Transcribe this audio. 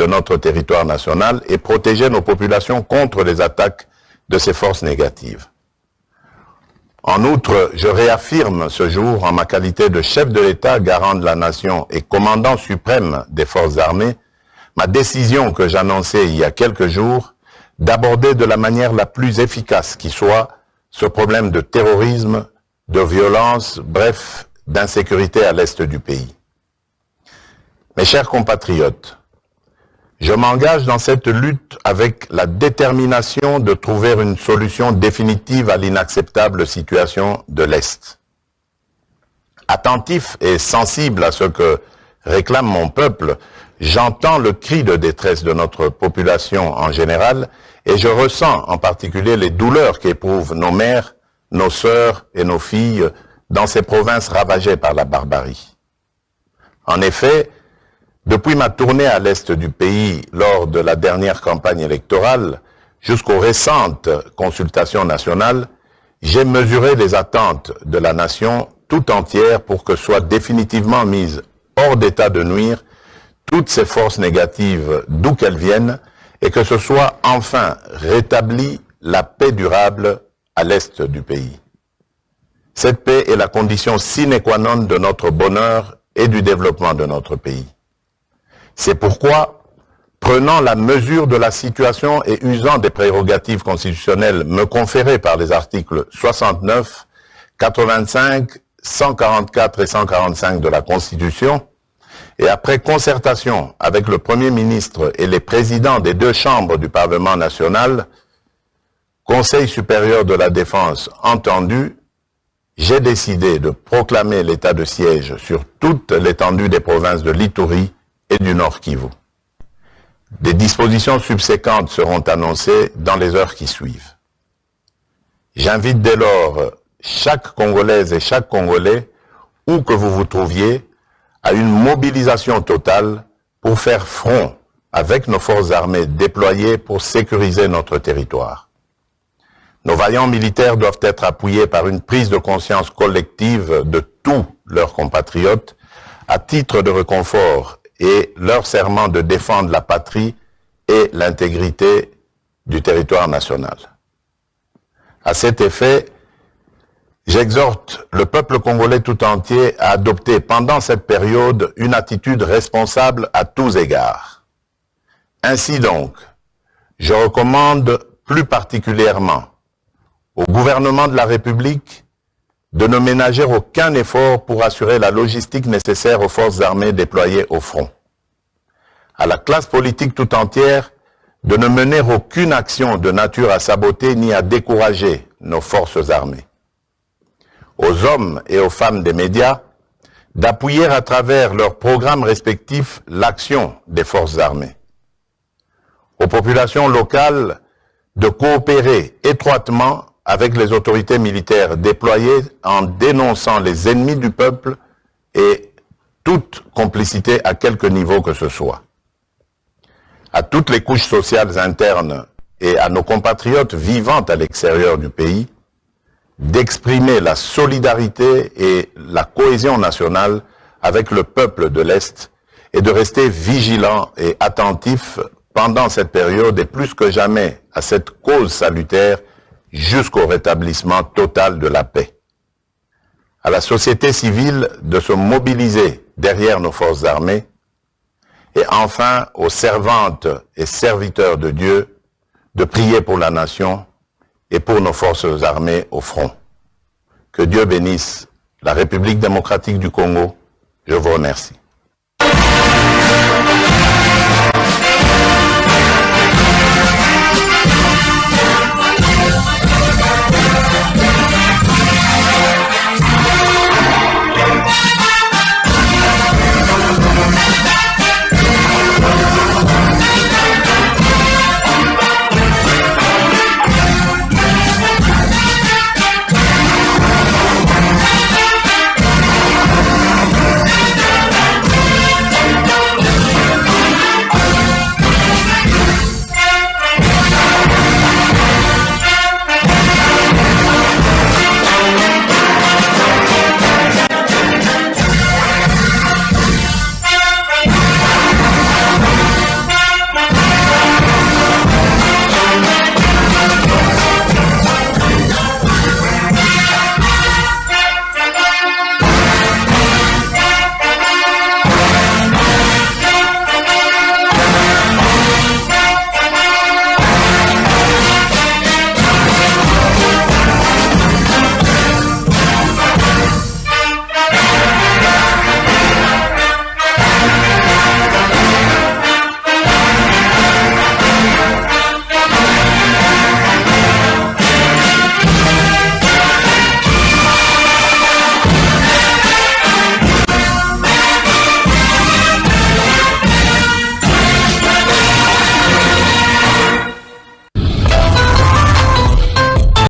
de notre territoire national et protéger nos populations contre les attaques de ces forces négatives. En outre, je réaffirme ce jour, en ma qualité de chef de l'État, garant de la nation et commandant suprême des forces armées, ma décision que j'annonçais il y a quelques jours d'aborder de la manière la plus efficace qui soit ce problème de terrorisme, de violence, bref, d'insécurité à l'est du pays. Mes chers compatriotes, je m'engage dans cette lutte avec la détermination de trouver une solution définitive à l'inacceptable situation de l'Est. Attentif et sensible à ce que réclame mon peuple, j'entends le cri de détresse de notre population en général et je ressens en particulier les douleurs qu'éprouvent nos mères, nos sœurs et nos filles dans ces provinces ravagées par la barbarie. En effet, depuis ma tournée à l'est du pays lors de la dernière campagne électorale jusqu'aux récentes consultations nationales, j'ai mesuré les attentes de la nation tout entière pour que soient définitivement mises hors d'état de nuire toutes ces forces négatives d'où qu'elles viennent et que ce soit enfin rétabli la paix durable à l'est du pays. Cette paix est la condition sine qua non de notre bonheur et du développement de notre pays. C'est pourquoi, prenant la mesure de la situation et usant des prérogatives constitutionnelles me conférées par les articles 69, 85, 144 et 145 de la Constitution, et après concertation avec le Premier ministre et les présidents des deux chambres du Parlement national, Conseil supérieur de la défense entendu, j'ai décidé de proclamer l'état de siège sur toute l'étendue des provinces de l'Ituri et du Nord Kivu. Des dispositions subséquentes seront annoncées dans les heures qui suivent. J'invite dès lors chaque Congolaise et chaque Congolais, où que vous vous trouviez, à une mobilisation totale pour faire front avec nos forces armées déployées pour sécuriser notre territoire. Nos vaillants militaires doivent être appuyés par une prise de conscience collective de tous leurs compatriotes à titre de réconfort et leur serment de défendre la patrie et l'intégrité du territoire national. À cet effet, j'exhorte le peuple congolais tout entier à adopter pendant cette période une attitude responsable à tous égards. Ainsi donc, je recommande plus particulièrement au gouvernement de la République de ne ménager aucun effort pour assurer la logistique nécessaire aux forces armées déployées au front. À la classe politique tout entière de ne mener aucune action de nature à saboter ni à décourager nos forces armées. Aux hommes et aux femmes des médias d'appuyer à travers leurs programmes respectifs l'action des forces armées. Aux populations locales de coopérer étroitement avec les autorités militaires déployées en dénonçant les ennemis du peuple et toute complicité à quelque niveau que ce soit. À toutes les couches sociales internes et à nos compatriotes vivant à l'extérieur du pays, d'exprimer la solidarité et la cohésion nationale avec le peuple de l'Est et de rester vigilants et attentifs pendant cette période et plus que jamais à cette cause salutaire jusqu'au rétablissement total de la paix. À la société civile de se mobiliser derrière nos forces armées et enfin aux servantes et serviteurs de Dieu de prier pour la nation et pour nos forces armées au front. Que Dieu bénisse la République démocratique du Congo. Je vous remercie.